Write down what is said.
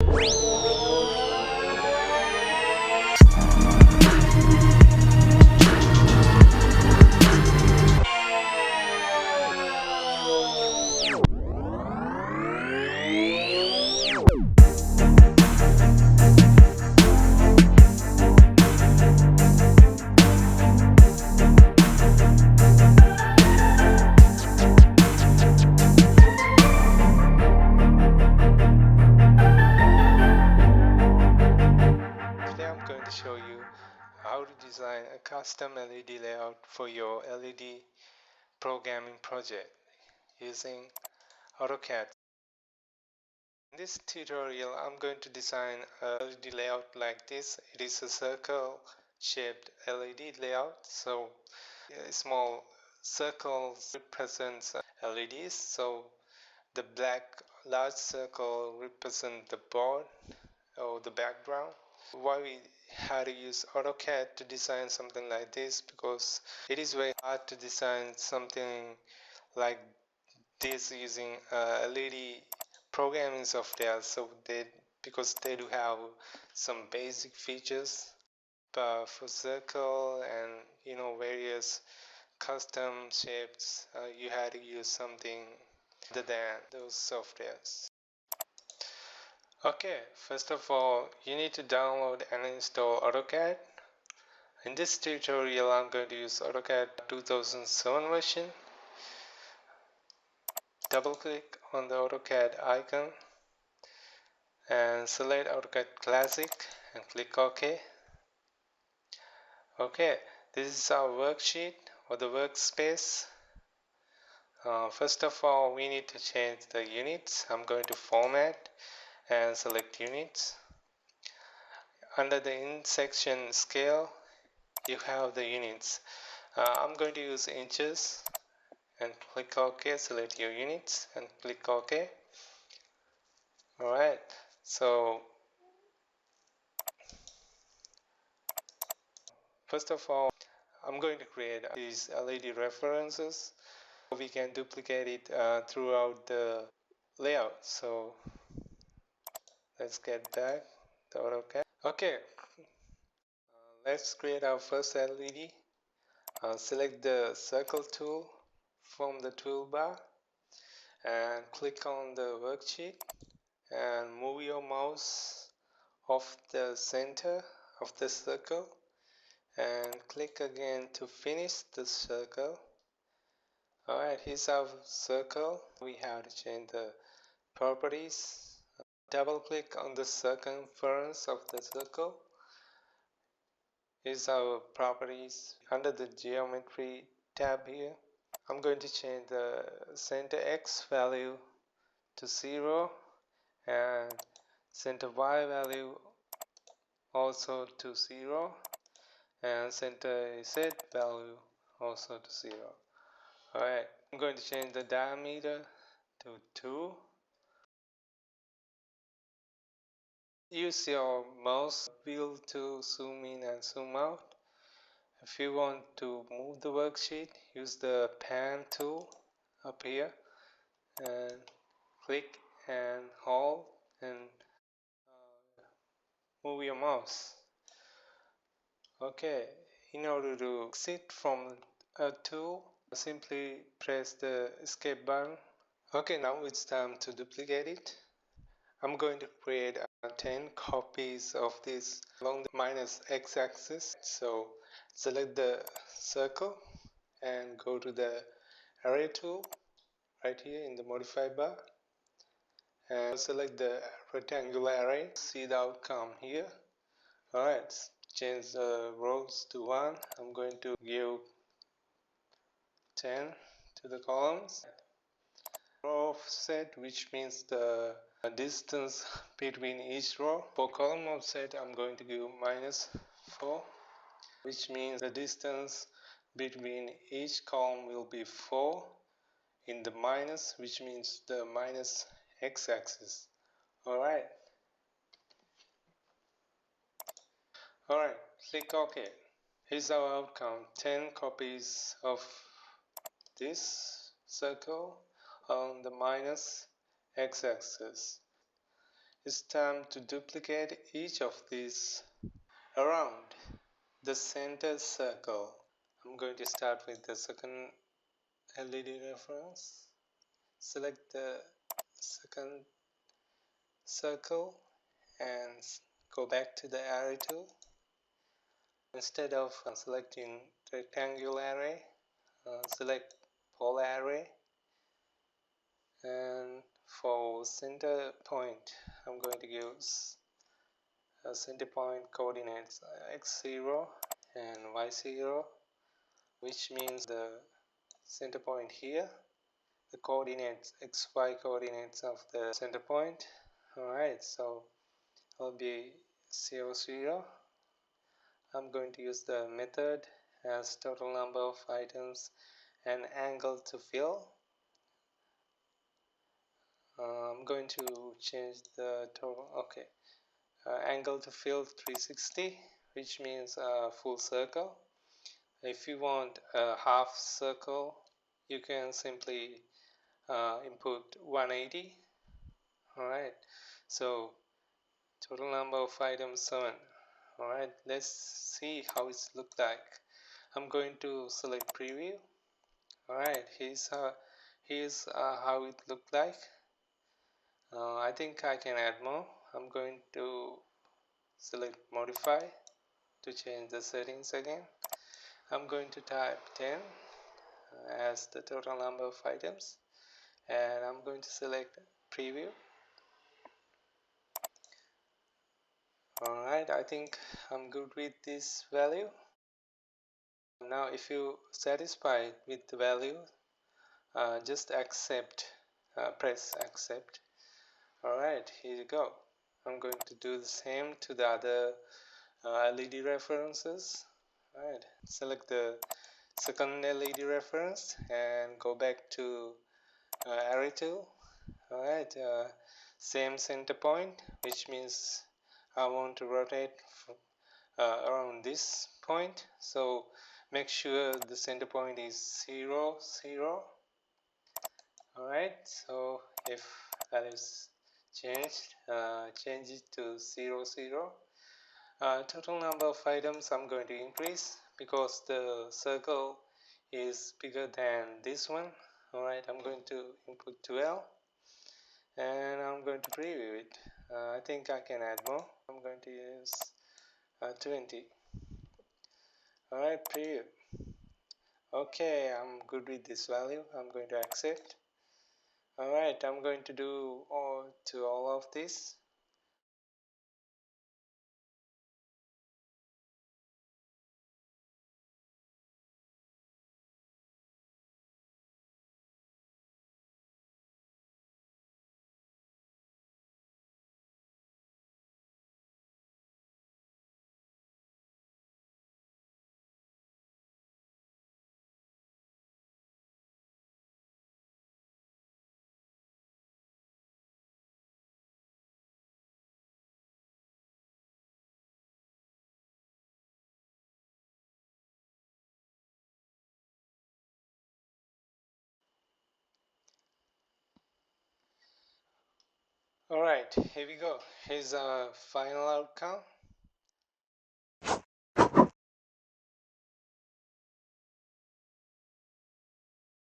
Going to show you how to design a custom LED layout for your LED programming project using AutoCAD. In this tutorial, I'm going to design a LED layout like this. It is a circle shaped LED layout. So a small circle represents LEDs. So the black large circle represents the board or the background. Why we had to use AutoCAD to design something like this, because it is very hard to design something like this using LED programming software. So because they do have some basic features, but for circle and various custom shapes, you had to use something other than those softwares. Okay, first of all, you need to download and install AutoCAD. In this tutorial, I'm going to use AutoCAD 2007 version. Double click on the AutoCAD icon and select AutoCAD Classic and click OK. Okay, this is our worksheet or the workspace. First of all, we need to change the units. I'm going to format and select units. Under the in section scale, you have the units. I'm going to use inches and click OK. Select your units and click OK. Alright, so first of all, I'm going to create these LED references. We can duplicate it throughout the layout. So let's get back to AutoCAD. Okay, let's create our first LED. Select the circle tool from the toolbar and click on the worksheet and move your mouse off the center of the circle and click again to finish the circle. Alright, here's our circle. We have to change the properties. Double click on the circumference of the circle. Here's our properties. Under the geometry tab here, I'm going to change the center X value to 0 and center Y value also to 0 and center Z value also to 0. Alright, I'm going to change the diameter to 2. Use your mouse wheel to zoom in and zoom out. If you want to move the worksheet, use the pan tool up here and click and hold and move your mouse. Okay, in order to exit from a tool, simply press the escape button. Okay, now it's time to duplicate it. I'm going to create 10 copies of this along the minus x-axis. So select the circle and go to the array tool right here in the modify bar and select the rectangular array. See the outcome here. Alright, change the rows to 1. I'm going to give 10 to the columns. Row offset, which means the distance between each row. For column offset, I'm going to give -4, which means the distance between each column will be 4 in the minus, which means the minus x-axis. Alright, click OK. Here's our outcome: 10 copies of this circle on the minus x-axis. It's time to duplicate each of these around the center circle. I'm going to start with the second LED reference. Select the second circle and go back to the array tool. Instead of selecting rectangle array, select pole array, and for center point I'm going to use center point coordinates x0 and y0, which means the center point here, the coordinates xy coordinates of the center point. Alright, so I'll be 0 0. I'm going to use the method as total number of items and angle to fill. I'm going to change the total. Okay, angle to fill 360, which means a full circle. If you want a half circle, you can simply input 180. Alright, so total number of items 7. Alright, let's see how it's look like. I'm going to select preview. Alright, here's how it looked like. I think I can add more. I'm going to select modify to change the settings again. I'm going to type 10 as the total number of items, and I'm going to select preview. Alright, I think I'm good with this value. Now if you satisfied with the value, just accept, press accept. Alright, here you go. I'm going to do the same to the other LED references. Alright, select the second LED reference and go back to array tool. Alright, same center point, which means I want to rotate around this point, so make sure the center point is 0 0. Alright, so if values changed, change it to 0 0. Total number of items I'm going to increase because the circle is bigger than this one. Alright, I'm going to input 12 and I'm going to preview it. I think I can add more. I'm going to use 20. Alright, preview. Okay, I'm good with this value. I'm going to accept. Alright, I'm going to do all of this. Alright, here we go. Here's our final outcome.